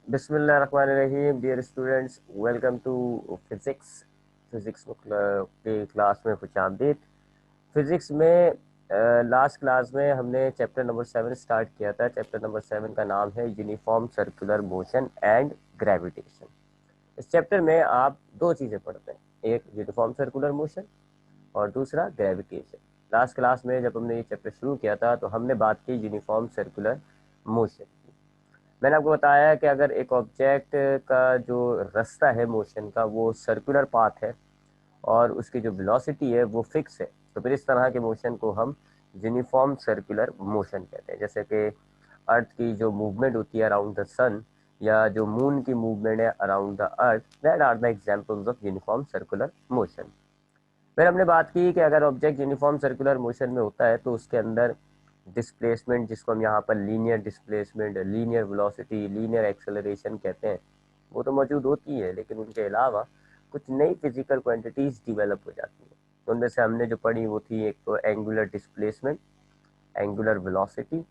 बिस्मिल्लाहिर्रहमानिर्रहीम। Dear students, welcome to physics. Physics की class में खुशामदीद। फिज़िक्स में लास्ट क्लास में हमने चैप्टर नंबर 7 स्टार्ट किया था। चैप्टर नंबर 7 का नाम है uniform circular motion and gravitation. इस चैप्टर में आप दो चीज़ें पढ़ते हैं, एक यूनिफॉर्म सर्कुलर मोशन और दूसरा ग्रेविटेशन। लास्ट क्लास में जब हमने ये चैप्टर शुरू किया था तो हमने बात की यूनिफॉर्म सर्कुलर मोशन। मैंने आपको बताया कि अगर एक ऑब्जेक्ट का जो रास्ता है मोशन का वो सर्कुलर पाथ है और उसकी जो वेलोसिटी है वो फिक्स है, तो फिर इस तरह के मोशन को हम यूनिफॉर्म सर्कुलर मोशन कहते हैं। जैसे कि अर्थ की जो मूवमेंट होती है अराउंड द सन, या जो मून की मूवमेंट है around the earth, that are the examples of uniform circular motion. फिर हमने बात की कि अगर ऑब्जेक्ट यूनिफॉर्म सर्कुलर मोशन में होता है तो उसके अंदर डिस्प्लेसमेंट, जिसको हम यहाँ पर linear displacement, linear velocity, linear acceleration कहते हैं, वो तो मौजूद होती है, लेकिन उनके अलावा कुछ नई फिजिकल क्वांटिटीज डिवेलप हो जाती हैं। तो उनमें से हमने जो पढ़ी वो थी, एक तो angular displacement, angular velocity,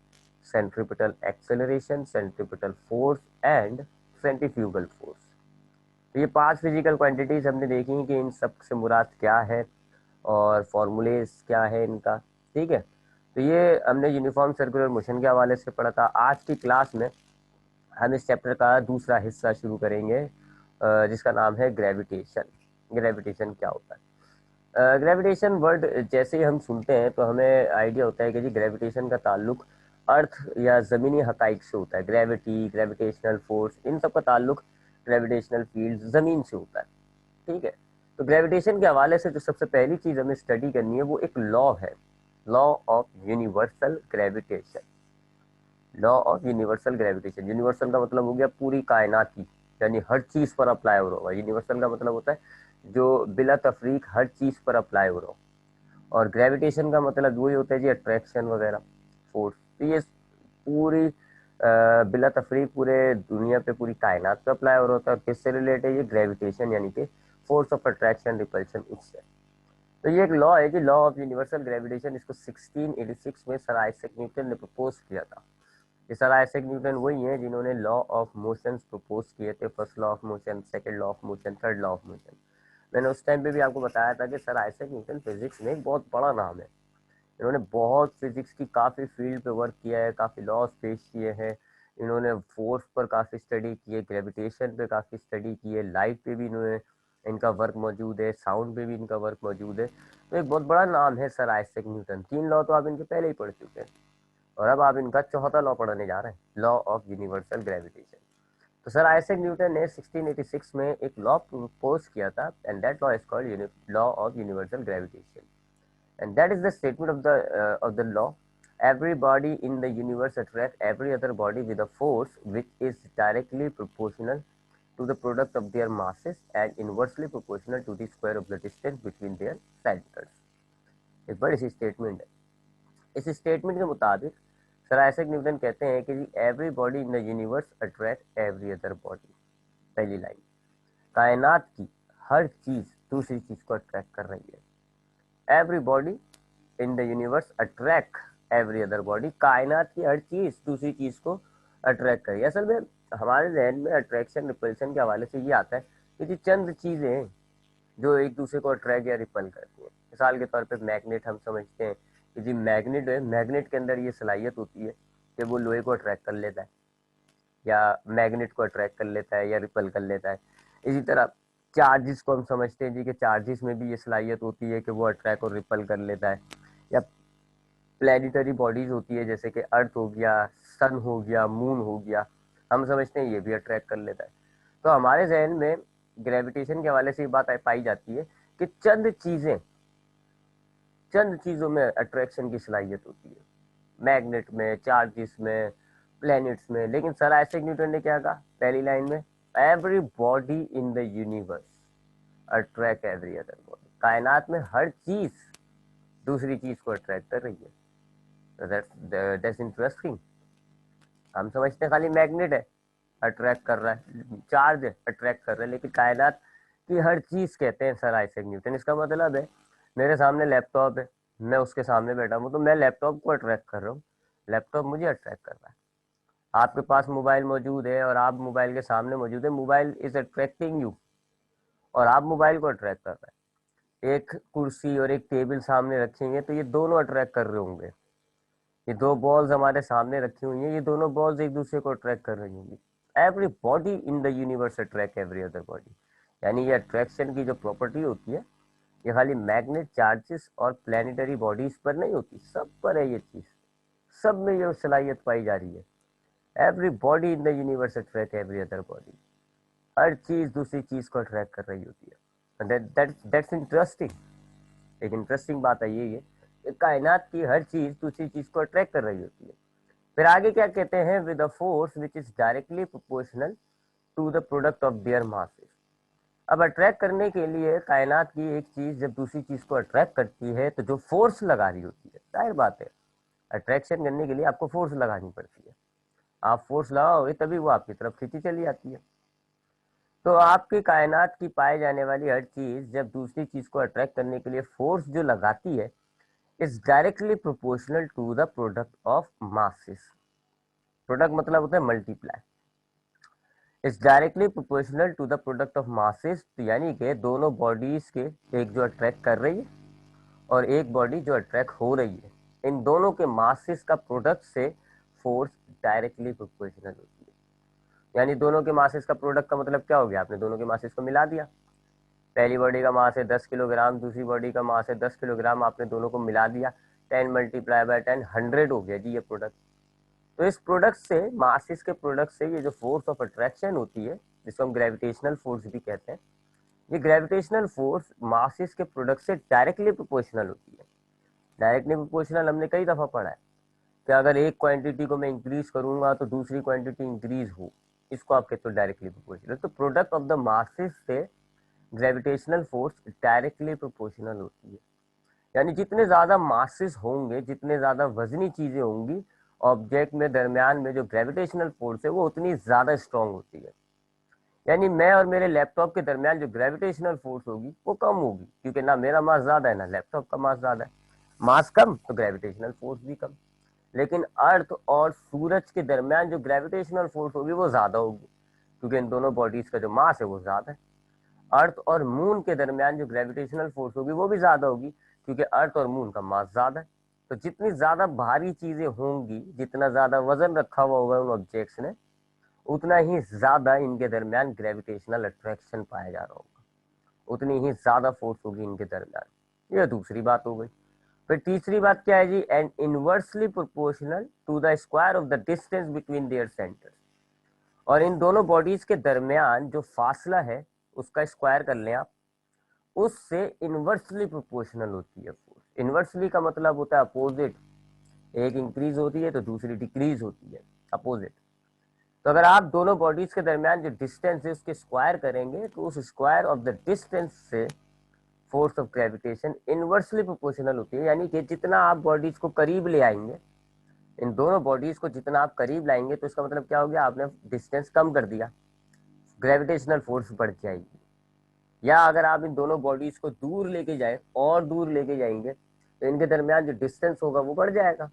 centripetal acceleration, centripetal force and centrifugal force. तो ये 5 फिजिकल क्वांटिटीज हमने देखी कि इन सब से मुराद क्या है और फॉर्मूलेज क्या है इनका। ठीक है, तो ये हमने यूनिफॉर्म सर्कुलर मोशन के हवाले से पढ़ा था। आज की क्लास में हम इस चैप्टर का दूसरा हिस्सा शुरू करेंगे, जिसका नाम है ग्रेविटेशन। ग्रेविटेशन क्या होता है? ग्रेविटेशन वर्ड जैसे ही हम सुनते हैं तो हमें आइडिया होता है कि जी ग्रेविटेशन का ताल्लुक अर्थ या ज़मीनी हकाइक से होता है। ग्रेविटी, ग्रेविटेशनल फोर्स, इन सब का ताल्लुक ग्रेविटेशनल फील्ड ज़मीन से होता है। ठीक है, तो ग्रेविटेशन के हवाले से जो सबसे पहली चीज़ हमें स्टडी करनी है वो एक लॉ है, law of universal gravitation. Law of universal gravitation, universal का मतलब हो गया पूरी कायनात की, यानी हर चीज़ पर अप्लाई हो रहा होगा। यूनिवर्सल का मतलब होता है जो बिला तफरीक हर चीज़ पर अप्लाई हो रहा हो। और ग्रेविटेशन का मतलब वही होता है जी अट्रैक्शन वगैरह, फोर्स। तो ये पूरी बिला तफरीक पूरे दुनिया पे, पूरी कायनात पे अप्लाई हो रहा होता है। और किससे रिलेटेड है ये? ग्रेविटेशन, यानी कि फोर्स ऑफ अट्रैक्शन, रिपल्शन, उससे। तो ये एक लॉ है कि लॉ ऑफ यूनिवर्सल ग्रेविटेशन। इसको 1686 में सर आइजैक न्यूटन ने प्रपोज किया था। ये सर आइजैक न्यूटन वही है जिन्होंने लॉ ऑफ मोशन प्रपोज किए थे। First law of motion, second law of motion, third law of motion. मैंने उस टाइम पे भी आपको बताया था कि सर आइजैक न्यूटन फिजिक्स में एक बहुत बड़ा नाम है। इन्होंने बहुत फिजिक्स की काफ़ी फील्ड पे वर्क किया है, काफ़ी लॉज पेश किए हैं। इन्होंने फोर्स पर काफ़ी स्टडी की है, ग्रेविटेशन पे काफ़ी स्टडी की है, लाइट पे भी इन्होंने इनका वर्क मौजूद है, साउंड पे भी इनका वर्क मौजूद है। तो एक बहुत बड़ा नाम है सर आइजैक न्यूटन। 3 लॉ तो आप इनके पहले ही पढ़ चुके हैं और अब आप इनका चौथा लॉ पढ़ने जा रहे हैं, लॉ ऑफ यूनिवर्सल ग्रेविटेशन। तो सर आइजैक न्यूटन ने 1686 में एक लॉ प्रपोज किया था, and that law is called law of universal gravitation. And that is the statement of the law. Every body in the universe attracts every other body with a force which is directly proportional to the product of their masses and inversely proportional to the square of the distance between their centers. एक बड़ी सी statement है। इस statement के मुताबिक sir Isaac Newton कहते हैं कि every body in the universe attract every other body. पहली लाइन, कायनात की हर चीज दूसरी चीज को अट्रैक्ट कर रही है। Every body in the universe attract every other body, कायनात की हर चीज दूसरी चीज को अट्रैक्ट करेगी। असल में हमारे जहन में अट्रैक्शन रिपल्शन के हवाले से ये आता है कि जी चंद चीजें हैं जो एक दूसरे को अट्रैक्ट या रिपल करती हैं। मिसाल के तौर पे मैग्नेट, हम समझते हैं कि जी मैग्नेट है, मैग्नेट के अंदर ये सलाहियत होती है कि वो लोहे को अट्रैक्ट कर लेता है, या मैग्नेट को अट्रैक्ट कर लेता है या रिपल कर लेता है। इसी तरह चार्जिस को हम समझते हैं जी कि चार्जिस में भी ये सलाहियत होती है कि वो अट्रैक्ट और रिपल कर लेता है। या प्लैनेटरी बॉडीज होती है, जैसे कि अर्थ हो गया, सन हो गया, मून हो गया, हम समझते हैं ये भी अट्रैक्ट कर लेता है। तो हमारे जहन में ग्रेविटेशन के हवाले से ये बात पाई जाती है कि चंद चीजों में अट्रैक्शन की सलाहियत होती है, मैग्नेट में, चार्जिस में, प्लैनेट्स में। लेकिन सर आइजैक न्यूटन ने क्या कहा पहली लाइन में? Every body in the universe attract every other body, कायनात में हर चीज दूसरी चीज को अट्रैक्ट कर रही है। That's interesting. हम समझते हैं खाली मैग्नेट है अट्रैक्ट कर रहा है, चार्ज है अट्रैक्ट कर रहा है, लेकिन कायनात की हर चीज कहते हैं सर आइजैक न्यूटन। इसका मतलब है मेरे सामने लैपटॉप है, मैं उसके सामने बैठा हूँ तो मैं लैपटॉप को अट्रैक्ट कर रहा हूँ, लैपटॉप मुझे अट्रैक्ट कर रहा है। आपके पास मोबाइल मौजूद है और आप मोबाइल के सामने मौजूद है, मोबाइल इज अट्रैक्टिंग यू और आप मोबाइल को अट्रैक्ट कर रहे हैं। एक कुर्सी और एक टेबल सामने रखेंगे तो ये दोनों अट्रैक्ट कर रहे होंगे। ये दो बॉल्स हमारे सामने रखी हुई हैं, ये दोनों बॉल्स एक दूसरे को अट्रैक्ट कर रही होंगी। Every body in the universe attract every other body. यानी ये अट्रैक्शन की जो प्रॉपर्टी होती है ये खाली मैग्नेट चार्जेस और प्लैनेटरी बॉडीज पर नहीं होती, सब पर है ये चीज। सब में ये सलाहियत पाई जा रही है। Every body in the universe attract every other body. हर चीज दूसरी चीज को अट्रैक्ट कर रही होती है। That's interesting. एक इंटरेस्टिंग बात है ये कि कायनात की हर चीज दूसरी चीज को अट्रैक्ट कर रही होती है। फिर आगे क्या कहते हैं, with a force which is directly proportional to the product of their masses. अब अट्रैक्ट करने के लिए कायनात की एक चीज जब दूसरी चीज को अट्रैक्ट करती है तो जो फोर्स लगा रही होती है, जाहिर बात है अट्रैक्शन करने के लिए आपको फोर्स लगानी पड़ती है। आप फोर्स लगाओगे तभी वो आपकी तरफ खींची चली आती है। तो आपकी कायनात की पाई जाने वाली हर चीज जब दूसरी चीज को अट्रैक्ट करने के लिए फोर्स जो लगाती है is directly proportional to the product of masses. Product मतलब होता है multiply. Is directly proportional to the product of masses. तो यानी कि दोनों बॉडीज के, एक जो अट्रैक्ट कर रही है और एक बॉडी जो अट्रैक्ट हो रही है, इन दोनों के मासेस का प्रोडक्ट से फोर्स डायरेक्टली प्रोपोर्शनल होती है। यानी दोनों के मासेस का प्रोडक्ट का मतलब क्या हो गया, आपने दोनों के मासेस को मिला दिया। पहली बॉडी का मास है 10 किलोग्राम, दूसरी बॉडी का मास है 10 किलोग्राम, आपने दोनों को मिला दिया, 10 मल्टीप्लाई बाय 10 100 हो गया जी ये प्रोडक्ट। तो इस प्रोडक्ट से, मासेस के प्रोडक्ट से ये जो फोर्स ऑफ अट्रैक्शन होती है जिसको हम ग्रेविटेशनल फोर्स भी कहते हैं, ये ग्रेविटेशनल फोर्स मासेस के प्रोडक्ट से डायरेक्टली प्रोपोर्शनल होती है। डायरेक्टली प्रोपोर्शनल हमने कई दफा पढ़ा है कि अगर एक क्वांटिटी को मैं इंक्रीज करूंगा तो दूसरी क्वांटिटी इंक्रीज हो, इसको आप कहते हो डायरेक्टली प्रोपोर्शनल। तो प्रोडक्ट ऑफ द मासेस से ग्रेविटेशनल फोर्स डायरेक्टली प्रोपोर्शनल होती है। यानी जितने ज्यादा मासेस होंगे, जितने ज्यादा वजनी चीजें होंगी ऑब्जेक्ट में, दरमियान में जो ग्रेविटेशनल फोर्स है वो उतनी ज्यादा स्ट्रांग होती है। यानी मैं और मेरे लैपटॉप के दरमियान जो ग्रेविटेशनल फोर्स होगी वो कम होगी, क्योंकि ना मेरा मास ज्यादा है ना लैपटॉप का मास ज्यादा है। मास कम तो ग्रेविटेशनल फोर्स भी कम। लेकिन अर्थ और सूरज के दरमियान जो ग्रेविटेशनल फोर्स होगी वो ज्यादा होगी, क्योंकि इन दोनों बॉडीज का जो मास है वो ज्यादा है। अर्थ और मून के दरमियान जो ग्रेविटेशनल फोर्स होगी वो भी ज्यादा होगी, क्योंकि अर्थ और मून का मास ज्यादा है। तो जितनी ज्यादा भारी चीजें होंगी, जितना ज्यादा वजन रखा हुआ होगा उन ऑब्जेक्ट्स ने, उतना ही ज्यादा इनके दरमियान ग्रेविटेशनल अट्रैक्शन पाया जा रहा होगा, उतनी ही ज्यादा फोर्स होगी इनके दरमियान। यह दूसरी बात हो गई। फिर तीसरी बात क्या है जी, and inversely proportional to the square of the distance between their centres. और इन दोनों बॉडीज के दरमियान जो फासला है उसका स्क्वायर कर लें आप, उससे इनवर्सली प्रोपोर्शनल होती है फोर्स। इनवर्सली का मतलब होता है अपोजिट। एक इंक्रीज होती है तो दूसरी डिक्रीज होती है, अपोजिट। तो अगर आप दोनों बॉडीज के दरमियान जो डिस्टेंस है उसके स्क्वायर करेंगे तो उस स्क्वायर ऑफ द डिस्टेंस से force of gravitation inversely proportional होती है। यानी कि जितना आप बॉडीज को करीब ले आएंगे, इन दोनों बॉडीज को जितना आप करीब लाएंगे, तो इसका मतलब क्या हो गया, आपने डिस्टेंस कम कर दिया, ग्रेविटेशनल फोर्स बढ़ जाएगी। या अगर आप इन दोनों बॉडीज को दूर लेके जाए और दूर लेके जाएंगे तो इनके दरमियान जो डिस्टेंस होगा वो बढ़ जाएगा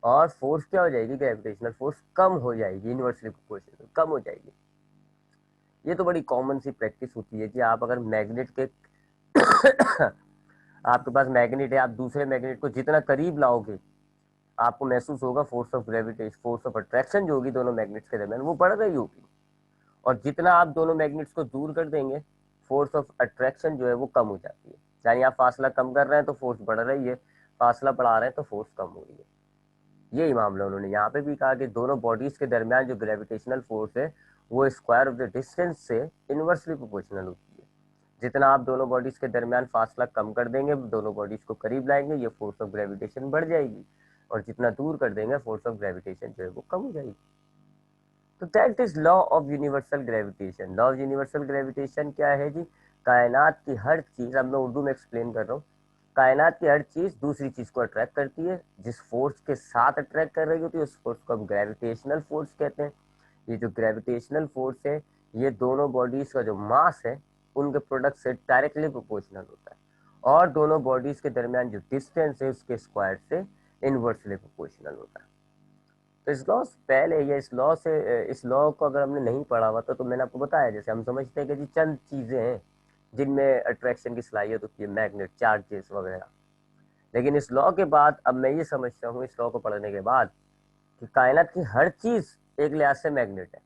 और फोर्स क्या हो जाएगी, ग्रेविटेशनल फोर्स कम हो जाएगी, इनवर्सली प्रोपोर्शनल कम हो जाएगी। ये तो बड़ी कॉमन सी प्रैक्टिस होती है कि आप अगर मैग्नेट के आपके पास मैग्नेट है, आप दूसरे मैग्नेट को जितना करीब लाओगे आपको महसूस होगा force of gravitation, force of attraction जो होगी दोनों मैग्नेट्स के दरमियान वो बढ़ रही होगी। और जितना आप दोनों मैग्नेट्स को दूर कर देंगे, फोर्स ऑफ अट्रैक्शन जो है वो कम हो जाती है। यानी आप फासला कम कर रहे हैं तो फोर्स बढ़ रही है, फासला बढ़ा रहे हैं तो फोर्स कम हो रही है। यही मामला उन्होंने यहाँ पे भी कहा कि दोनों बॉडीज के दरमियान जो ग्रेविटेशनल फोर्स है वो स्क्वायर ऑफ द डिस्टेंस से इनवर्सली प्रोपोर्शनल होती है। जितना आप दोनों बॉडीज के दरमियान फासला कम कर देंगे, दोनों बॉडीज को करीब लाएंगे, ये फोर्स ऑफ ग्रेविटेशन बढ़ जाएगी, और जितना दूर कर देंगे फोर्स ऑफ ग्रेविटेशन जो है वो कम हो जाएगी। तो that is law of universal gravitation. Law of universal gravitation क्या है जी, कायनात की हर चीज, अब मैं उर्दू में एक्सप्लेन कर रहा हूँ, कायनात की हर चीज दूसरी चीज को अट्रैक्ट करती है। जिस फोर्स के साथ अट्रैक्ट कर रही होती है उस फोर्स को हम ग्रेविटेशनल फोर्स कहते हैं। ये जो ग्रेविटेशनल फोर्स है ये दोनों बॉडीज का जो मास है उनके प्रोडक्ट से डायरेक्टली प्रोपोर्शनल होता है, और दोनों बॉडीज के दरमियान जो डिस्टेंस है उसके स्क्वायर से इनवर्सली प्रोपोर्शनल होता है। तो इस लॉ से पहले या इस लॉ को अगर हमने नहीं पढ़ा हुआ तो मैंने आपको बताया, जैसे हम समझते हैं कि जी चंद चीजें हैं जिनमें अट्रैक्शन की सलाहियत होती है, मैग्नेट, चार्जेस वगैरह। लेकिन इस लॉ के बाद अब मैं ये समझता हूँ, इस लॉ को पढ़ने के बाद, कि कायनात की हर चीज एक लिहाज से मैग्नेट है,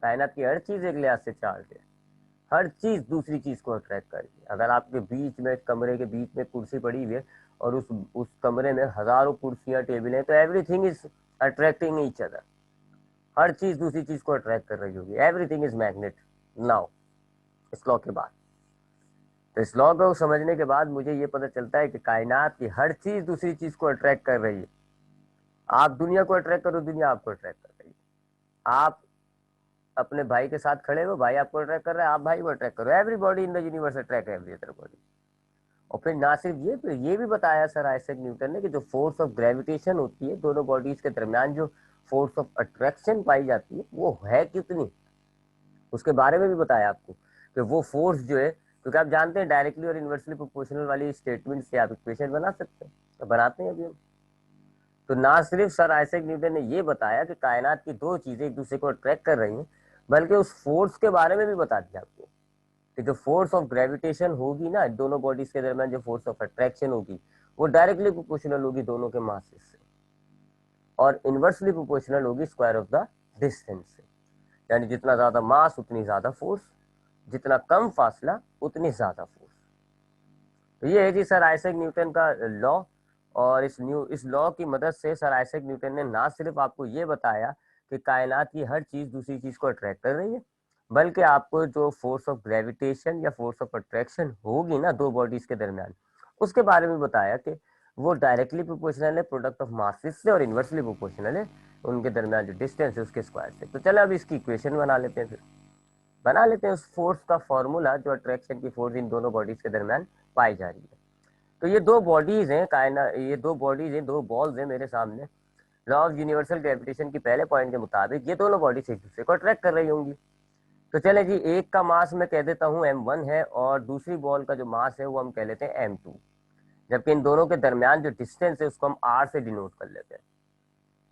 कायनात की हर चीज एक लिहाज से चार्ज है, हर चीज दूसरी चीज को अट्रैक्ट करेगी। अगर आपके बीच में, कमरे के बीच में कुर्सी पड़ी हुई है और उस कमरे में हजारों कुर्सियां, टेबलें, तो everything is attracting each other, हर चीज दूसरी चीज को अट्रैक्ट कर रही होगी, एवरीथिंग इज मैग्नेट नाउ, इस लॉ के बाद। तो इस लॉ को समझने के बाद मुझे ये पता चलता है कि कायनात की हर चीज दूसरी चीज को अट्रैक्ट कर रही है। आप दुनिया को अट्रैक्ट करो, दुनिया आपको अट्रैक्ट कर रही है। आप अपने भाई के साथ खड़े हो, भाई आपको अट्रैक्ट कर रहा है, आप भाई को अट्रैक्ट करो, everybody in the universe attract every other body. और फिर ना सिर्फ ये, फिर ये भी बताया सर आइजैक न्यूटन ने कि जो फोर्स ऑफ ग्रेविटेशन होती है दोनों बॉडीज के दरमियान, जो फोर्स ऑफ अट्रैक्शन पाई जाती है वो है कितनी, उसके बारे में भी बताया आपको कि वो फोर्स जो है, क्योंकि आप जानते हैं डायरेक्टली और इन्वर्सली प्रोपोर्शनल वाली स्टेटमेंट से आप इक्वेशन बना सकते हैं, तो बनाते हैं अभी हम। तो ना सिर्फ सर आइजैक न्यूटन ने ये बताया कि कायनात की दो चीजें एक दूसरे को अट्रैक्ट कर रही हैं, बल्कि उस फोर्स के बारे में भी बता दिया आपको कि जो फोर्स ऑफ ग्रेविटेशन होगी ना दोनों बॉडीज के दरमियान, जो फोर्स ऑफ अट्रैक्शन होगी वो डायरेक्टली प्रोपोर्शनल होगी दोनों के मासेस से, और इनवर्सली प्रोपोर्शनल होगी स्क्वायर ऑफ द डिस्टेंस से। यानी जितना ज्यादा मास उतनी ज्यादा फोर्स, जितना कम फासला उतनी ज्यादा फोर्स। तो ये है जी सर आइजैक न्यूटन का लॉ। और इस लॉ की मदद से सर आइजैक न्यूटन ने ना सिर्फ आपको ये बताया कि कायनात की हर चीज दूसरी चीज को अट्रैक्ट कर रही है, बल्कि आपको जो फोर्स ऑफ ग्रेविटेशन या फोर्स ऑफ अट्रैक्शन होगी ना दो बॉडीज के दरमियान, उसके बारे में बताया कि वो डायरेक्टली प्रोपोर्शनल है प्रोडक्ट ऑफ मासेस से, और इनवर्सली प्रोपोर्शनल है उनके दरमियान जो डिस्टेंस है उसके स्क्वायर से। तो चलो अब इसकी इक्वेशन बना लेते हैं, फिर बना लेते हैं उस फोर्स का फॉर्मूला जो अट्रैक्शन की फोर्स इन दोनों बॉडीज के दरमियान पाई जा रही है। तो ये दो बॉडीज हैं ये दो बॉडीज हैं, दो बॉल्स हैं मेरे सामने। लॉ ऑफ यूनिवर्सल ग्रेविटेशन की पहले पॉइंट के मुताबिक ये दोनों बॉडीज एक दूसरे को अट्रैक्ट कर रही होंगी। तो चले जी, एक का मास मैं कह देता हूँ m1 है, और दूसरी बॉल का जो मास है वो हम कह लेते हैं m2। जबकि इन दोनों के दरमियान जो डिस्टेंस है उसको हम r से डिनोट कर लेते हैं।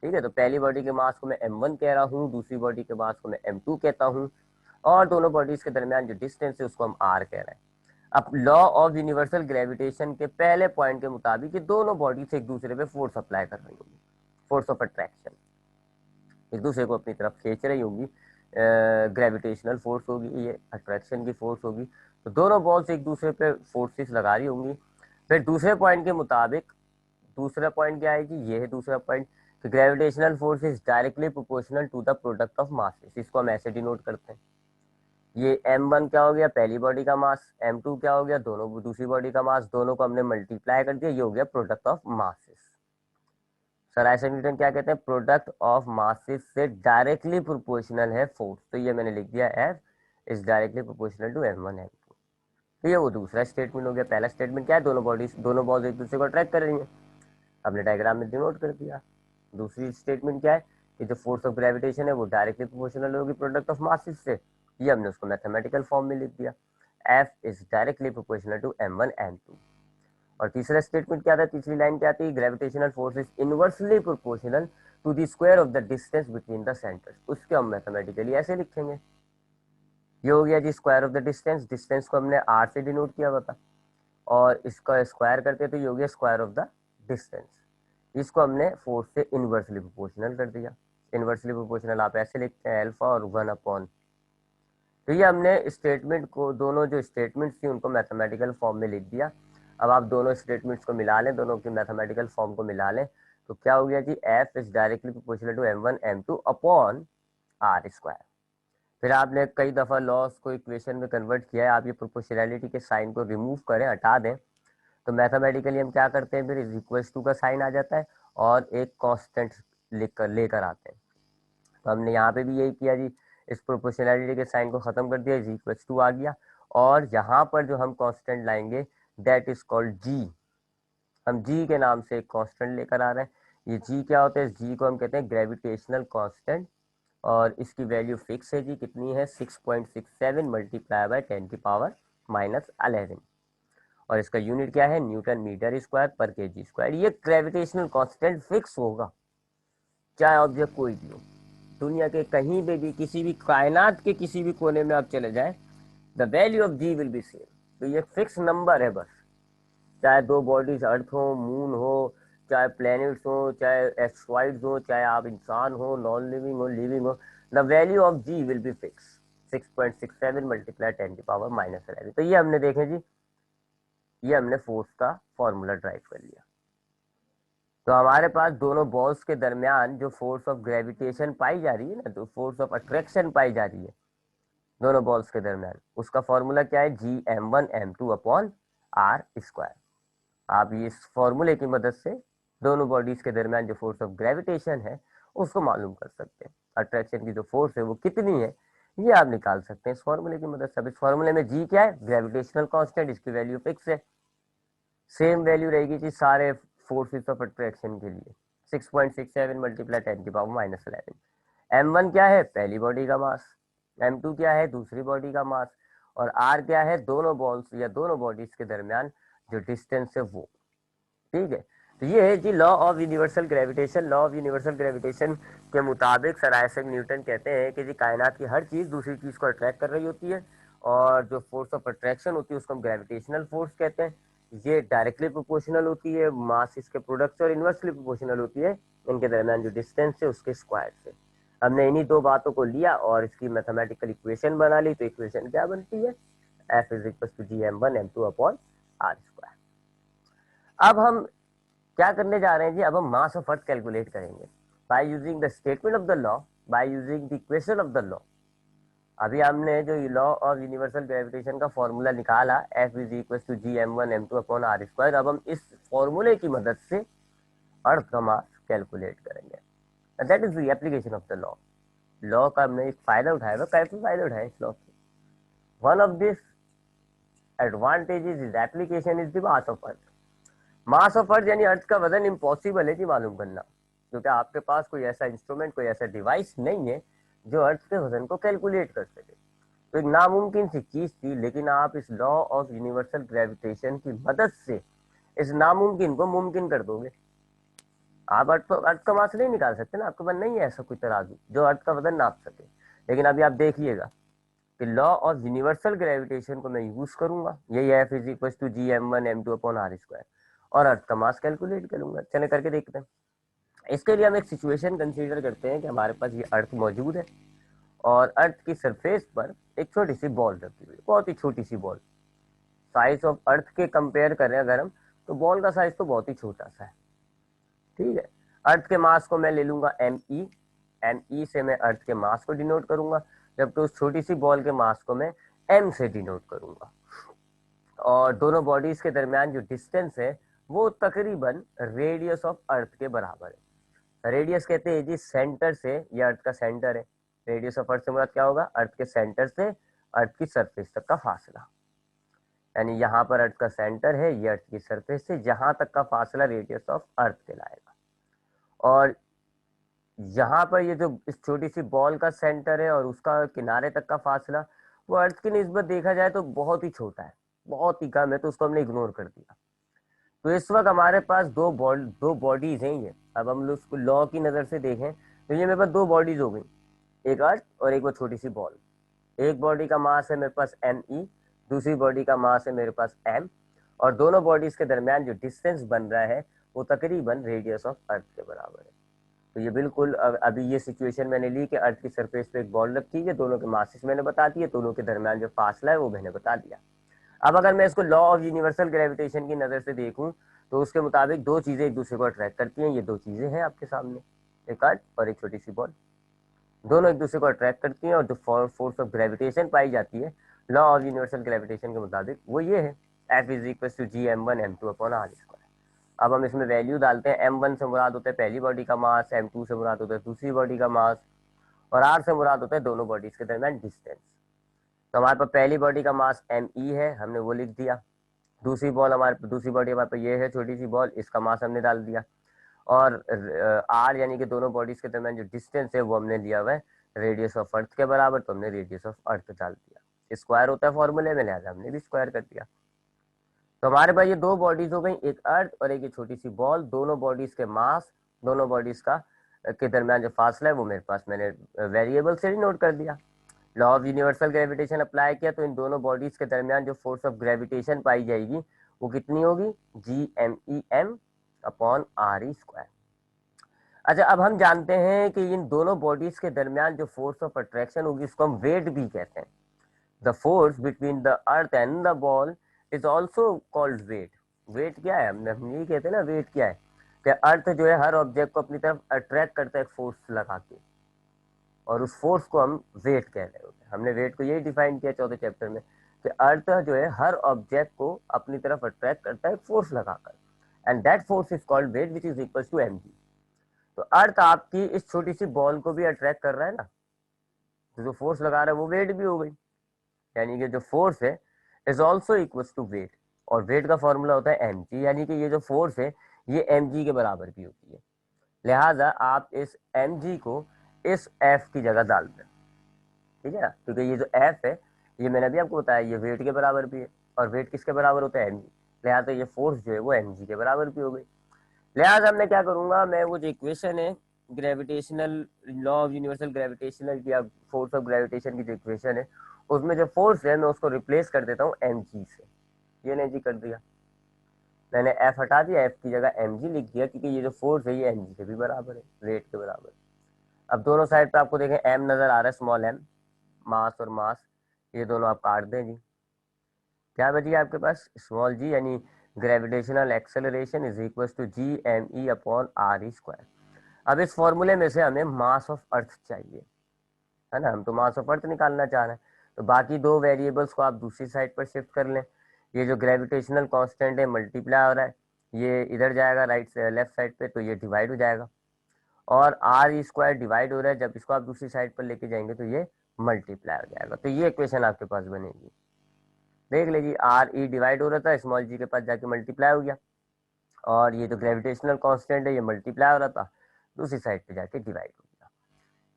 ठीक है, तो पहली बॉडी के मास को मैं m1 कह रहा हूँ, दूसरी बॉडी के मास को मैं m2 कहता हूँ, और दोनों बॉडीज के दरमियान जो डिस्टेंस है उसको हम r कह रहे हैं। अब लॉ ऑफ यूनिवर्सल ग्रेविटेशन के पहले पॉइंट के मुताबिक ये दोनों बॉडीज एक दूसरे पे फोर्स अप्लाई कर रही होंगी, फोर्स ऑफ अट्रैक्शन, एक दूसरे को अपनी तरफ खींच रही होंगी। ग्रेविटेशनल फोर्स होगी, ये अट्रैक्शन की फोर्स होगी। तो दोनों बॉल्स एक दूसरे पे फोर्सेस लगा रही होंगी। फिर दूसरे पॉइंट के मुताबिक, दूसरा पॉइंट क्या है कि ये है दूसरा पॉइंट, कि gravitational force is directly proportional to the product of masses. इसको हम ऐसे डिनोट करते हैं, ये m1 क्या हो गया पहली बॉडी का मास, m2 क्या हो गया दोनों दूसरी बॉडी का मास, दोनों को हमने मल्टीप्लाई कर दिया, ये हो गया product of masses. Sir Isaac Newton क्या कहते हैं, प्रोडक्ट ऑफ मासेस से डायरेक्टली प्रोपोर्शनल है फोर्स। तो ये मैंने लिख दिया F is directly proportional to m1 m2। तो ये वो दूसरा स्टेटमेंट हो गया। पहला स्टेटमेंट क्या है, दोनों बॉल्स एक दूसरे को अट्रैक्ट कर रही हैं, हमने डायग्राम में डिनोट कर दिया। दूसरी स्टेटमेंट क्या है कि जो फोर्स ऑफ ग्रेविटेशन है वो डायरेक्टली प्रोपोर्शनल होगी प्रोडक्ट ऑफ मासेस से, ये हमने उसको मैथमेटिकल फॉर्म में लिख दिया, F is directly proportional to m1 m2। और तीसरा स्टेटमेंट क्या था, तीसरी लाइन क्या थी, gravitational force is inversely proportional to the square of the distance between the centres. उसके हम मैथमेटिकली ऐसे लिखेंगे, ये हो गया जी square of the distance, distance को हमने r से डिनोट किया हुआ था, और इसका स्क्वायर करते तो ये हो गया स्क्वायर ऑफ द डिस्टेंस। इसको हमने फोर्स से इनवर्सली प्रोपोर्शनल कर दिया। इनवर्सली प्रोपोर्शनल आप ऐसे लिखते हैं, अल्फा और 1/। तो ये हमने स्टेटमेंट को, दोनों जो स्टेटमेंट्स थी उनको मैथमेटिकल फॉर्म में लिख दिया। अब आप दोनों स्टेटमेंट्स को मिला लें, दोनों की मैथमेटिकल फॉर्म को मिला लें, तो क्या हो गया जी, F is directly proportional to m1 m2 upon r square. फिर आपने कई दफा लॉस को इक्वेशन में कन्वर्ट किया है, आप ये प्रोपोर्शनैलिटी के साइन को रिमूव करें, हटा दें, तो मैथमेटिकली हम क्या करते हैं, फिर इज इक्वल्स टू का साइन आ जाता है और एक कांस्टेंट लेकर आते हैं। तो हमने यहाँ पे भी यही किया जी, इस प्रोपोर्शनैलिटी के साइन को खत्म कर दिया, इज इक्वल्स टू आ गया, और यहाँ पर जो हम कांस्टेंट लाएंगे दैट इज कॉल्ड जी। हम जी के नाम से एक कांस्टेंट लेकर आ रहे हैं। ये जी क्या होता है, जी को हम कहते हैं ग्रेविटेशनल कांस्टेंट, और इसकी वैल्यू फिक्स है जी, कितनी है 6.67 मल्टीप्लाई बाय 10⁻⁻11, और इसका यूनिट क्या है न्यूटन मीटर स्क्वायर पर केजी स्क्वायर। ये ग्रेविटेशनल कांस्टेंट फिक्स होगा, चाहे ऑब्जेक्ट कोई भी हो, दुनिया के कहीं पे भी, किसी भी कायनात के किसी भी कोने में आप चले जाए, the value of G will be same. तो ये फिक्स नंबर है बस। चाहे दो बॉडीज अर्थ हो, मून हो, चाहे प्लैनेट्स हो, चाहे एस्ट्रॉइड्स हो, चाहे आप इंसान हो, नॉन लिविंग हो, लिविंग हो, the value of G will be fix 6.67 multiply 10⁻⁻11। तो ये हमने देखे जी, ये हमने फोर्स का फॉर्मूला ड्राइव कर लिया। तो हमारे पास दोनों बॉल्स के दरमियान जो फोर्स ऑफ ग्रेविटेशन पाई जा रही है ना, तो फोर्स ऑफ अट्रैक्शन पाई जा रही है दोनों बॉल्स के दरमियान, उसका फॉर्मूला क्या है, Gm1m2/r²। आप ये इस फॉर्मूले की मदद से दोनों बॉडीज के दरमियान जो फोर्स ऑफ ग्रेविटेशन है उसको मालूम कर सकते हैं। अट्रैक्शन की जो फोर्स है वो कितनी है ये आप निकाल सकते हैं इस फॉर्मूले की मदद से। अब इस फॉर्मूले में जी क्या है, ग्रेविटेशनल कांस्टेंट, इसकी वैल्यू फिक्स है, सेम वैल्यू रहेगी जी सारे फोर्सेस ऑफ अट्रैक्शन के लिए, 6.67 मल्टीप्लाई 10⁻⁻11। m1 क्या है, पहली बॉडी का मास, m2 क्या है, दूसरी बॉडी का मास, और r क्या है, दोनों बॉल्स या दोनों बॉडीज के दरमियान जो डिस्टेंस है वो। ठीक है, तो ये है जी law of universal gravitation. Law of universal gravitation के मुताबिक सर आइजैक न्यूटन कहते हैं कि जी कायनात की हर चीज दूसरी चीज को अट्रैक्ट कर रही होती है, और जो फोर्स ऑफ अट्रैक्शन होती है उसको हम ग्रेविटेशनल फोर्स कहते हैं। ये डायरेक्टली प्रोपोर्शनल होती है मास इसके प्रोडक्ट से, और इनवर्सली प्रोपोर्शनल होती है इनके दरमियान जो डिस्टेंस है उसके स्क्वायर से। हमने इन्हीं दो बातों को लिया और इसकी मैथमेटिकल इक्वेशन बना ली। तो इक्वेशन क्या बनती है, F=Gm1m2/r²। अब हम क्या करने जा रहे हैं जी, अब हम मास ऑफ अर्थ कैलकुलेट करेंगे by using the statement of the law, by using the equation of the law. अभी हमने जो लॉ ऑफ यूनिवर्सल ग्रेविटेशन का फॉर्मूला निकाला, F=Gm1m2/r², अब हम इस फॉर्मूले की मदद से अर्थ का मास कैलकुलेट करेंगे। That is the application of the law. Law का हमने एक फायदा उठाया, कैसे फायदा उठाया इस लॉ की, one of this advantages is application is the mass of earth. Mass of earth यानी अर्थ का वजन इम्पॉसिबल है जी मालूम करना, क्योंकि आपके पास कोई ऐसा इंस्ट्रूमेंट, कोई ऐसा डिवाइस नहीं है जो अर्थ के वजन को कैलकुलेट कर सके। तो एक नामुमकिन सी चीज थी, लेकिन आप इस लॉ ऑफ यूनिवर्सल ग्रेविटेशन की मदद से इस नामुमकिन को मुमकिन कर दोगे। आप अर्थ का मास नहीं निकाल सकते ना, आपके पास नहीं है ऐसा कोई तराजू जो अर्थ का वजन नाप सके। लेकिन अभी आप देखिएगा कि लॉ ऑफ यूनिवर्सल ग्रेविटेशन को मैं यूज करूंगा, यही F=Gm1m2/r², और अर्थ का मास कैलकुलेट करूंगा। चले करके देखते हैं। इसके लिए हम एक सिचुएशन कंसीडर करते हैं कि हमारे पास ये अर्थ मौजूद है और अर्थ की सरफेस पर एक छोटी सी बॉल रखी हुई है, बहुत ही छोटी सी बॉल। साइज ऑफ अर्थ के कंपेयर करें अगर हम, तो बॉल का साइज तो बहुत ही छोटा सा है। ठीक है, अर्थ के मास को मैं ले लूंगा me, me से मैं अर्थ के मास को डिनोट करूंगा, जबकि उस छोटी सी बॉल के मास को मैं m से डिनोट करूंगा। और दोनों बॉडीज के दरमियान जो डिस्टेंस है वो तकरीबन रेडियस ऑफ अर्थ के बराबर है। रेडियस कहते हैं जी सेंटर से, ये अर्थ का सेंटर है, रेडियस ऑफ अर्थ से मुराद क्या होगा, अर्थ के सेंटर से अर्थ की सरफेस तक का फासला। यानी यहाँ पर अर्थ का सेंटर है, ये अर्थ की सरफेस से जहां तक का फासला रेडियस ऑफ अर्थ कहलाएगा। और यहाँ पर ये जो इस छोटी सी बॉल का सेंटर है और उसका किनारे तक का फासला, वो अर्थ की निस्बत देखा जाए तो बहुत ही छोटा है, बहुत ही कम है, तो उसको हमने इग्नोर कर दिया। तो इस वक्त हमारे पास दो बॉडीज हैं ये। अब हम लोग उसको लॉ की नजर से देखें तो ये मेरे पास दो बॉडीज हो गई, एक अर्थ और एक वो छोटी सी बॉल। एक बॉडी का मास है मेरे पास me, दूसरी बॉडी का मास है मेरे पास m, और दोनों बॉडीज के दरमियान जो डिस्टेंस बन रहा है वो तकरीबन रेडियस ऑफ अर्थ के बराबर है। तो ये बिल्कुल अभी ये सिचुएशन मैंने ली कि अर्थ की सरफेस पे एक बॉल रखी है, दोनों के मासेस मैंने बता दिए, दोनों के दरमियान जो फासला है वो मैंने बता दिया। अब अगर मैं इसको लॉ ऑफ यूनिवर्सल ग्रेविटेशन की नजर से देखूं तो उसके मुताबिक दो चीजें एक दूसरे को अट्रैक्ट करती हैं। ये दो चीजें हैं आपके सामने, एक अर्थ और एक छोटी सी बॉल, दोनों एक दूसरे को अट्रैक्ट करती हैं, और जो फोर्स ऑफ ग्रेविटेशन पाई जाती है लॉ ऑफ यूनिवर्सल ग्रेविटेशन के मुताबिक वो ये है, F=Gm1m2/r²। अब हम इसमें वैल्यू डालते हैं। m1 से मुराद होता है पहली बॉडी का मास, m2 से मुराद होता है दूसरी बॉडी का मास, और r से मुराद होता है दोनों बॉडीज के दरमियान डिस्टेंस। तो हमारे पास पहली बॉडी का मास me है, हमने वो लिख दिया। दूसरी बॉडी हमारे पास ये है छोटी सी बॉल, इसका मास हमने डाल दिया। और r यानी कि दोनों बॉडीज के दरमियान जो डिस्टेंस है वो हमने लिया हुआ है रेडियस ऑफ अर्थ के बराबर, तो हमने रेडियस ऑफ अर्थ डाल दिया। स्क्वायर होता है फॉर्मूले में, लिहाजा हमने भी स्क्वायर कर दिया। तो हमारे पास ये दो बॉडीज हो गई, एक अर्थ और एक ये छोटी सी बॉल, दोनों बॉडीज के मास, दोनों बॉडीज का के दरमियान जो फासला है वो मेरे पास मैंने वेरिएबल से ही नोट कर दिया। Law of universal gravitation apply किया तो इन दोनों बॉडीज के दरमियान जो फोर्स ऑफ ग्रेविटेशन पाई जाएगी वो कितनी होगी, GMEM अपॉन RE²। अच्छा, अब हम जानते हैं कि इन दोनों बॉडीज के दरमियान जो फोर्स ऑफ अट्रैक्शन होगी उसको हम वेट भी कहते हैं। The force between the earth and the ball is also called weight. Weight क्या है, हम यही कहते हैं ना, वेट क्या है कि अर्थ जो है हर ऑब्जेक्ट को अपनी तरफ अट्रैक्ट करता है फोर्स लगा के, और उस फोर्स को हम वेट कह रहे होते हैं। हमने वेट को यही डिफाइन किया चौथे चैप्टर में कि अर्थ जो है हर ऑब्जेक्ट को अपनी तरफ अट्रैक्ट करता है फोर्स लगाकर, and that force is called weight which is equal to mg। तो अर्थ आपकी इस छोटी सी बॉल को भी अट्रैक्ट कर रहा है ना, तो जो फोर्स लगा रहा है वो वेट भी हो गई, यानी कि जो फोर्स है is also equal to weight, और वेट का फॉर्मूला होता है mg, यानी कि ये जो फोर्स है ये mg के बराबर भी होती है। लिहाजा आप इस mg को इस f की जगह डाल दें, ठीक है ना, क्योंकि ये जो f है ये मैंने अभी आपको बताया ये वेट के बराबर भी है, और वेट किसके बराबर होता है, mg। लिहाजा ये फोर्स जो है वो mg के बराबर भी हो गई। लिहाजा मैं क्या करूंगा, मैं वो जो इक्वेशन है gravitational law of universal gravitational या फोर्स ऑफ ग्रेविटेशन की जो इक्वेशन है उसमें जो फोर्स है मैं उसको रिप्लेस कर देता हूँ mg से। ये नहीं जी कर दिया, मैंने f हटा दिया, f की जगह mg लिख दिया, क्योंकि ये जो फोर्स है ये mg के भी बराबर है, वेट के बराबर। अब दोनों साइड पे आपको देखें m नजर आ रहा है, स्मॉल m, मास और मास, ये दोनों आप काट दें जी, क्या बची आपके पास, स्मॉल g, यानी gravitational acceleration is equal to GME upon RE²। अब इस फॉर्मूले में से हमें मास ऑफ अर्थ चाहिए, है ना, हम तो मास ऑफ अर्थ निकालना चाह रहे हैं, तो बाकी दो वेरिएबल्स को आप दूसरी साइड पर शिफ्ट कर लें। ये जो ग्रेविटेशनल कांस्टेंट है मल्टीप्लाई हो रहा है, ये इधर जाएगा राइट से लेफ्ट साइड पे, तो ये डिवाइड हो जाएगा, और RE² डिवाइड हो रहा है, जब इसको आप दूसरी साइड पर लेके जाएंगे तो ये मल्टीप्लाई हो जाएगा। तो ये इक्वेशन आपके पास बनेगी, देख लीजिए, RE डिवाइड हो रहा था, स्मॉल g के पास जाके मल्टीप्लाई हो गया, और ये जो ग्रेविटेशनल कांस्टेंट है ये मल्टीप्लाई हो रहा था, दूसरी साइड पे जाके डिवाइड हो गया।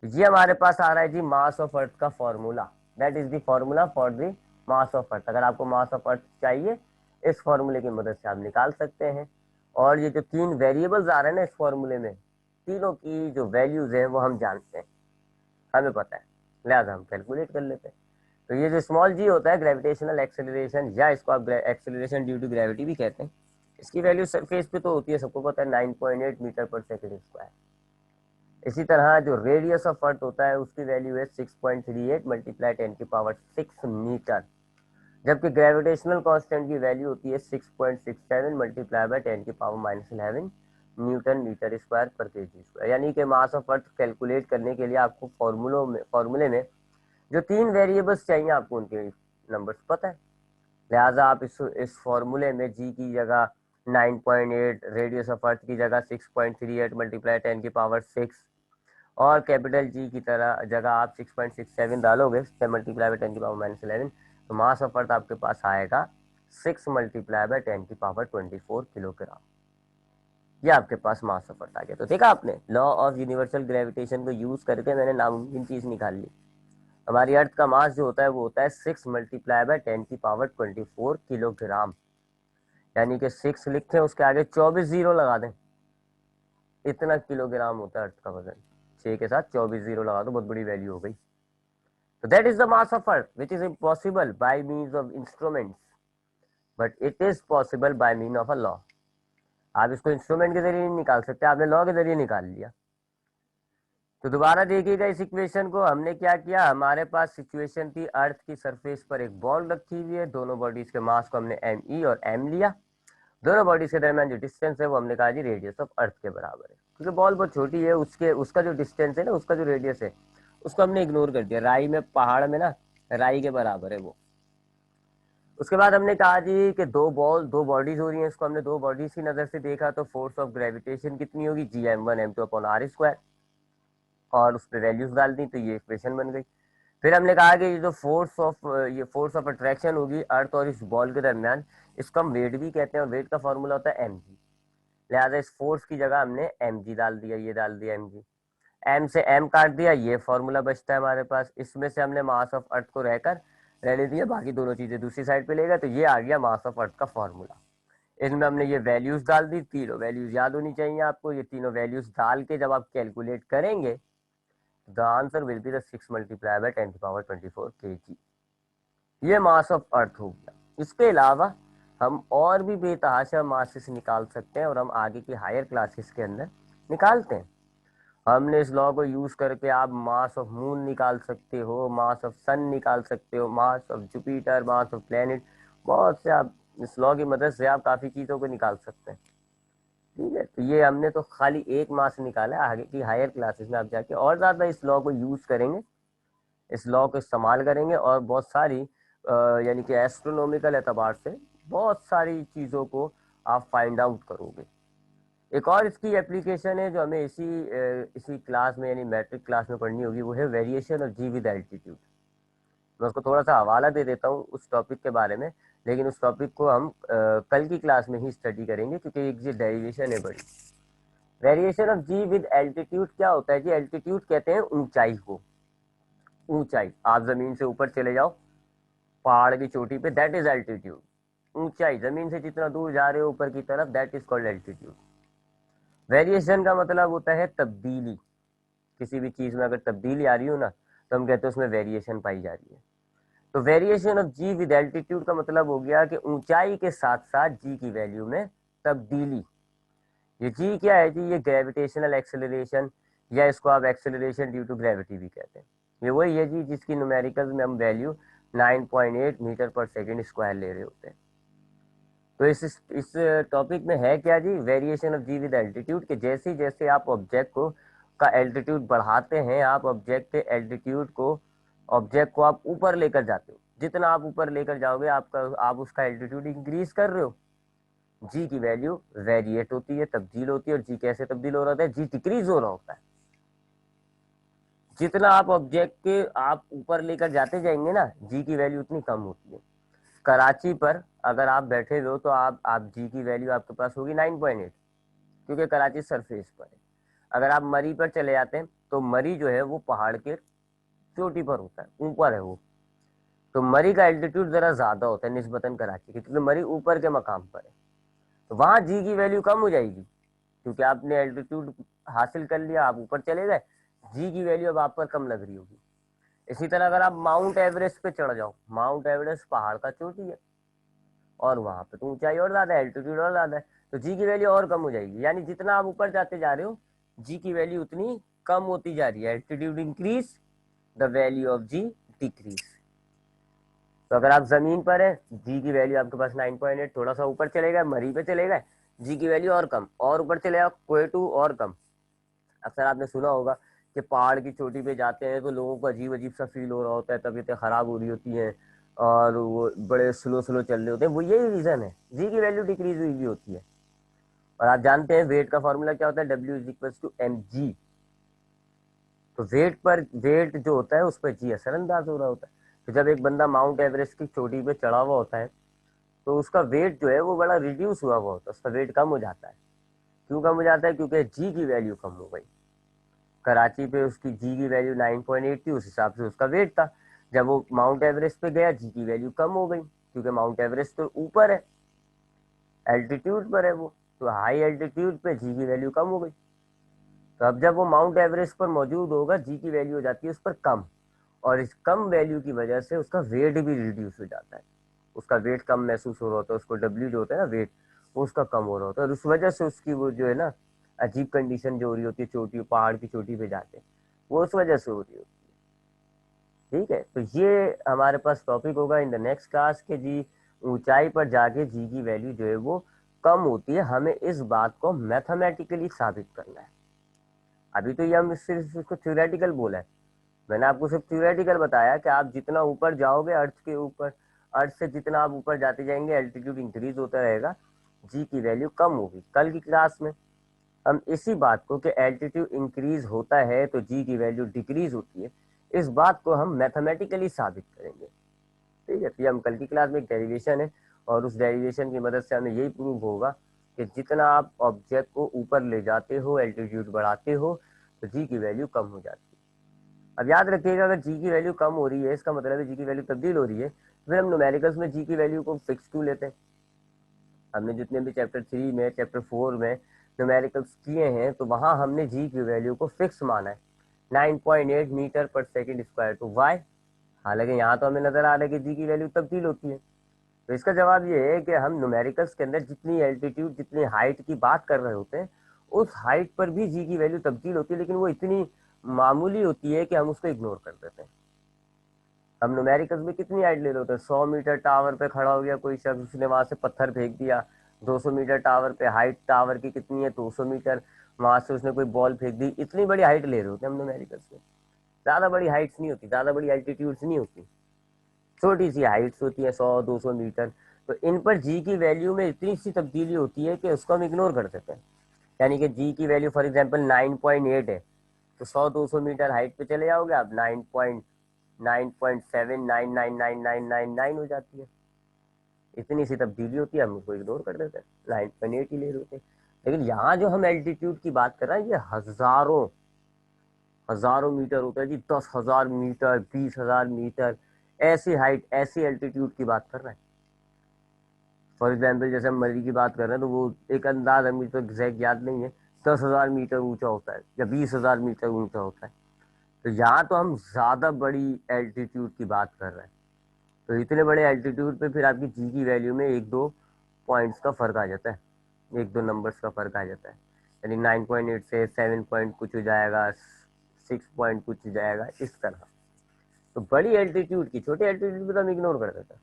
तो ये हमारे पास आ रहा है जी मास ऑफ अर्थ का formula, that is the formula for the mass of earth. अगर आपको मास ऑफ अर्थ चाहिए इस फॉर्मूले की मदद से आप निकाल सकते हैं। और ये जो तीन वेरिएबल्स आ रहे हैं ना इस फॉर्मूले में, तीनों की जो वैल्यूज है वो हम जानते हैं, हमें पता है, लिहाजा हम कैलकुलेट कर लेते हैं। तो ये जो स्मॉल जी होता है ग्रेविटेशनल एक्सेलरेशन, या इसको आप एक्सेलरेशन ड्यू टू ग्रेविटी भी कहते हैं, इसकी वैल्यू सरफेस पे तो होती है, सबको पता है, 9.8 मीटर पर सेकेंड स्क्वायर। इसी तरह जो रेडियस ऑफ अर्थ होता है उसकी वैल्यू है 6.38 मल्टीप्लाई 10⁶ मीटर, जबकि ग्रेविटेशनल कांस्टेंट की वैल्यू होती है 6.67 multiply by 10⁻11 Newton metre square पर केजी स्क्वायर। यानी कि मास ऑफ अर्थ कैलकुलेट करने के लिए आपको फॉर्मूले में जो तीन वेरिएबल्स चाहिए आपको उनके नंबर्स पता है। लिहाजा आप इस फॉर्मूले में जी की जगह 9.8, रेडियस ऑफ अर्थ की जगह 6.38 मल्टीप्लाई 10⁶, और कैपिटल जी की तरह जगह आप 6.67 डालोगे, 6 मल्टीप्लाई बाय 10⁻11, तो मास ऑफ अर्थ आपके पास आएगा 6 मल्टीप्लाई बाय 10⁻24 किलोग्राम। ये आपके पास मास ऑफ अर्थ आ गया। तो देखा आपने, लॉ ऑफ यूनिवर्सल ग्रेविटेशन को यूज करके मैंने नामुमकिन चीज निकाल ली। हमारी अर्थ का मास जो होता है वो होता है 6 मल्टीप्लाई बाय 10⁻24 किलोग्राम, यानी कि 6 लिखें उसके आगे 24 जीरो लगा दें, इतना किलोग्राम होता है अर्थ का वजन। 6 के साथ 24 जीरो लगा दो, बहुत बड़ी वैल्यू हो गई। तो that is the mass of earth which is impossible bye means of instruments, but it is possible by mean of a law. आप इसको इंस्ट्रूमेंट के जरिए नहीं निकाल सकते, आपने लॉ के जरिए निकाल लिया। तो दोबारा देखिएगा इस इक्वेशन को, हमने क्या किया, हमारे पास सिचुएशन थी अर्थ की सरफेस पर एक बॉल रखी हुई है, दोनों बॉडीज के मास को हमने ME और M लिया, दोनों बॉडीज के दरमियान जो डिस्टेंस है वो हमने कहा जी रेडियस ऑफ अर्थ के बराबर है, क्योंकि बॉल बहुत छोटी है, उसका जो डिस्टेंस है ना, उसका जो रेडियस है उसको हमने इग्नोर कर दिया, राई में पहाड़ में ना राई के बराबर है वो। उसके बाद हमने कहा जी कि दो बॉडीज हो रही हैं, इसको हमने दो बॉडीज की नजर से देखा, तो फोर्स ऑफ ग्रेविटेशन कितनी होगी, GM1 M2 अपॉन R², और उस पर वैल्यूज डाल दी तो ये इक्वेशन बन गई। फिर हमने कहा कि ये जो फोर्स ऑफ अट्रैक्शन होगी अर्थ और इस बॉल के दरमियान, इसको हम वेट भी कहते हैं, और वेट का फॉर्मूला होता है mg। लिहाजा इस फोर्स की जगह हमने mg डाल दिया, ये डाल दिया mg, m से m काट दिया, ये फॉर्मूला बचता है हमारे पास। इसमें से हमने मास ऑफ अर्थ को रहने दिया, बाकी दोनों चीजें दूसरी साइड पे ले गए, तो ये आ गया मास ऑफ अर्थ का फॉर्मूला। इसमें हमने ये वैल्यूज डाल दी, तीनों वैल्यूज याद होनी चाहिए आपको। ये तीनों वैल्यूज डाल के जब आप कैलकुलेट करेंगे the answer will be the 6 multiply by 10⁻24 kg। ये मास ऑफ अर्थ हो गया। इसके अलावा हम और भी बेतहाशा मासेस निकाल सकते हैं और हम आगे की हायर क्लासेस के अंदर निकालते हैं। हमने इस लॉ को यूज करके आप मास ऑफ मून निकाल सकते हो, मास ऑफ सन निकाल सकते हो, mass of Jupiter, mass of planet, बहुत से आप इस लॉ की मदद से आप काफी चीजों को निकाल सकते हैं। ठीक है, तो ये हमने तो खाली एक मास निकाला है। आगे की हायर क्लासेस में आप जाके और ज्यादा इस लॉ को यूज करेंगे, इस लॉ को इस्तेमाल करेंगे और बहुत सारी यानी कि एस्ट्रोनॉमिकल एतबार से बहुत सारी चीज़ों को आप फाइंड आउट करोगे। एक और इसकी एप्लीकेशन है जो हमें इसी क्लास में यानी मैट्रिक क्लास में पढ़नी होगी, वो है variation of ji with altitude. मैं उसको थोड़ा सा हवाला दे देता हूँ उस टॉपिक के बारे में, लेकिन उस टॉपिक को हम कल की क्लास में ही स्टडी करेंगे क्योंकि एक ये डेरिवेशन है बड़ी। Variation of ji with altitude क्या होता है जी? एल्टीट्यूड कहते हैं ऊंचाई को। ऊंचाई, आप जमीन से ऊपर चले जाओ पहाड़ की चोटी पे, दैट इज एल्टीट्यूड। ऊंचाई, जमीन से जितना दूर जा रहे हो ऊपर की तरफ, that is called altitude. Variation का मतलब होता है तब्दीली। किसी भी चीज में अगर तब्दीली आ रही हो ना तो हम कहते हैं उसमें वेरिएशन पाई जा रही है। तो variation of ji with altitude का मतलब हो गया कि ऊंचाई के साथ साथ जी की वैल्यू में तब्दीली। ये जी क्या है जी? ये ग्रेविटेशनल एक्सेलरेशन, या इसको आप एक्सेलरेशन ड्यू टू ग्रेविटी भी कहते हैं। ये वही है जी जिसकी न्यूमेरिकल में हम वैल्यू 9.8 मीटर पर सेकेंड स्क्वायर ले रहे होते हैं। तो इस टॉपिक में है क्या जी? Variation of ji with altitude के जैसे जैसे आप ऑब्जेक्ट को का एल्टीट्यूड बढ़ाते हैं, आप ऑब्जेक्ट के एल्टीट्यूड को ऑब्जेक्ट को आप ऊपर लेकर जाते हो। जितना आप ऊपर लेकर जाओगे आप उसका एल्टीट्यूड इंक्रीज कर रहे हो। जी की वैल्यू वेरिएट होती है, तब्दील होती है। और जी कैसे तब्दील हो रहा होता है? जी डिक्रीज हो रहा होता है। जितना आप ऑब्जेक्ट के आप ऊपर लेकर जाते जाएंगे ना, जी की वैल्यू उतनी कम होती है। कराची पर अगर आप बैठे हो तो आप जी की वैल्यू आपके पास होगी 9.8, क्योंकि कराची सरफेस पर है। अगर आप मरी पर चले जाते हैं तो मरी जो है वो पहाड़ के चोटी पर होता है, ऊपर है वो। तो मरी का एल्टीट्यूड जरा ज्यादा होता है निस्बतन कराची के, क्योंकि मरी ऊपर के मकाम पर है। तो वहां जी की वैल्यू कम हो जाएगी क्योंकि आपने एल्टीट्यूड हासिल कर लिया, आप ऊपर चले गए, जी की वैल्यू अब आप पर कम लग रही होगी। इसी तरह अगर आप माउंट एवरेस्ट पे चढ़ जाओ, माउंट एवरेस्ट पहाड़ का चोटी है और वहां पे तो ऊंचाई और ज्यादा है, एल्टीट्यूड और ज्यादा है, तो जी की वैल्यू और कम हो जाएगी। यानी जितना आप ऊपर जाते जा रहे हो जी की वैल्यू उतनी कम होती जा रही है। Altitude increase, the value of G decrease. तो अगर आप जमीन पर है, जी की वैल्यू आपके पास 9.8, थोड़ा सा ऊपर चले गए, मरी पे चले गए, जी की वैल्यू और कम, और ऊपर चले जाओ कोएटू और कम। अक्सर आपने सुना होगा कि पहाड़ की चोटी पे जाते हैं तो लोगों को अजीब अजीब सा फील हो रहा होता है, तबीयतें खराब हो रही होती हैं और वो बड़े स्लो स्लो चल रहे होते हैं। वो यही रीजन है, जी की वैल्यू डिक्रीज हुई होती है। और आप जानते हैं वेट का फॉर्मूला क्या होता है? W = mg। तो वेट जो होता है उस पर जी असरअंदाज हो रहा होता है। तो जब एक बंदा माउंट एवरेस्ट की चोटी पे चढ़ा हुआ होता है तो उसका वेट जो है वो बड़ा रिड्यूस हुआ हुआ होता है, उसका वेट कम हो जाता है। क्यों कम हो जाता है? क्योंकि जी की वैल्यू कम हो गई। कराची पे उसकी जी की वैल्यू 9.8 थी, उस हिसाब से उसका वेट था। जब वो माउंट एवरेस्ट पे गया जी की वैल्यू कम हो गई, क्योंकि माउंट एवरेस्ट तो ऊपर है, एल्टीट्यूड पर है वो, तो हाई एल्टीट्यूड पे जी की वैल्यू कम हो गई। तो अब जब वो माउंट एवरेस्ट पर मौजूद होगा जी की वैल्यू हो जाती है उस पर कम, और इस कम वैल्यू की वजह से उसका वेट भी रिड्यूस हो जाता है। उसका वेट कम महसूस हो रहा होता है, उसको डब्ल्यू जो होता है ना वेट, वो उसका कम हो रहा होता है, और उस वजह से उसकी वो जो है ना अजीब कंडीशन जो हो रही होती है चोटी पहाड़ की चोटी पे जाके, वो उस वजह से हो रही होती है। ठीक है, तो ये हमारे पास टॉपिक होगा इन द नेक्स्ट क्लास के जी ऊंचाई पर जाके जी की वैल्यू जो है वो कम होती है। हमें इस बात को मैथमेटिकली साबित करना है। अभी तो ये हम सिर्फ इसको थ्योरेटिकल बोला है, मैंने आपको सिर्फ थ्योरेटिकल बताया कि आप जितना ऊपर जाओगे अर्थ के ऊपर, अर्थ से जितना आप ऊपर जाते जाएंगे एल्टीट्यूड इंक्रीज होता रहेगा, जी की वैल्यू कम होगी। कल की क्लास में हम इसी बात को कि एल्टीट्यूड इंक्रीज होता है तो जी की वैल्यू डिक्रीज होती है, इस बात को हम मैथमेटिकली साबित करेंगे। ठीक है, तो ये हम कल की क्लास में एक डेरिवेशन है और उस डेरिवेशन की मदद से हमें यही प्रूव होगा कि जितना आप ऑब्जेक्ट को ऊपर ले जाते हो, एल्टीट्यूड बढ़ाते हो, तो जी की वैल्यू कम हो जाती है। अब याद रखिएगा अगर जी की वैल्यू कम हो रही है इसका मतलब है जी की वैल्यू तब्दील हो रही है, फिर हम न्यूमेरिकल्स में जी की वैल्यू को फिक्स क्यों लेते हैं? हमने जितने भी चैप्टर 3 में, चैप्टर 4 में न्यूमेरिकल्स किए हैं, तो वहाँ हमने जी की वैल्यू को फिक्स माना है 9.8 मीटर पर सेकेंड स्क्वायर। तो वाई, हालांकि यहाँ तो हमें नजर आ रहा है कि जी की वैल्यू तब्दील होती है। तो इसका जवाब ये है कि हम न्यूमेरिकल्स के अंदर जितनी एल्टीट्यूड, जितनी हाइट की बात कर रहे होते हैं, उस हाइट पर भी जी की वैल्यू तब्दील होती है, लेकिन वो इतनी मामूली होती है कि हम उसको इग्नोर कर देते हैं। हम न्यूमेरिकल्स में कितनी हाइट ले लेते हैं, 100 मीटर टावर पे खड़ा हो गया कोई शख्स, उसने वहां से पत्थर फेंक दिया। 200 मीटर टावर पे, हाइट टावर की कितनी है, 200 मीटर, वहां से उसने कोई बॉल फेंक दी। इतनी बड़ी हाइट ले रहे होते हैं हम न्यूमेरिकल्स में। ज्यादा बड़ी हाइट्स नहीं होती, ज्यादा बड़ी एल्टीट्यूड्स नहीं होती, छोटी सी हाइट्स होती है, 100-200 मीटर। तो इन पर जी की वैल्यू में इतनी सी तब्दीली होती है कि उसको हम इग्नोर कर देते हैं। यानी कि जी की वैल्यू फॉर एग्जांपल 9.8 है, तो 100-200 मीटर हाइट पे चले जाओगे आप, 9.9.7999999 हो जाती है। इतनी सी तब्दीली होती है, हम उसको इग्नोर कर देते हैं, 9.8 ही ले रहे होते हैं। लेकिन यहाँ जो हम एल्टीट्यूड की बात कर रहे हैं, ये हजारों हजारों मीटर होता है जी, 10,000 मीटर, 20,000 मीटर, ऐसी हाइट, ऐसी एल्टीट्यूड की बात कर रहे हैं। फॉर एग्जाम्पल जैसे हम मरी की बात कर रहे हैं, तो वो एक अंदाज हमें तो एग्जैक्ट याद नहीं है, 10,000 मीटर ऊंचा होता है या 20,000 मीटर ऊंचा होता है। तो यहाँ तो हम ज्यादा बड़ी एल्टीट्यूड की बात कर रहे हैं। तो इतने बड़े एल्टीट्यूड पे फिर आपकी जी की वैल्यू में एक दो पॉइंट्स का फर्क आ जाता है, एक दो नंबर्स का फर्क आ जाता है। यानी 9.8 से 7 पॉइंट कुछ हो जाएगा, 6 पॉइंट कुछ हो जाएगा, इस तरह। तो बड़ी एल्टीट्यूड की छोटे एल्टीट्यूड पे तो हम इग्नोर कर देते हैं।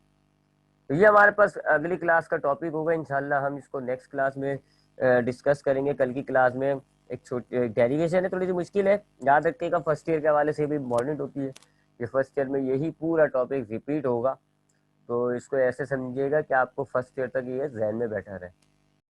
तो ये हमारे पास अगली क्लास का टॉपिक होगा, इंशाल्लाह हम इसको नेक्स्ट क्लास में डिस्कस करेंगे। कल की क्लास में एक छोटी डेरिवेशन है, थोड़ी सी मुश्किल है, याद रखिएगा, फर्स्ट ईयर के हवाले से भी इम्पोर्टेंट होती है। ये फर्स्ट ईयर में यही पूरा टॉपिक रिपीट होगा, तो इसको ऐसे समझिएगा कि आपको फर्स्ट ईयर तक ये जहन में बैठा रहे।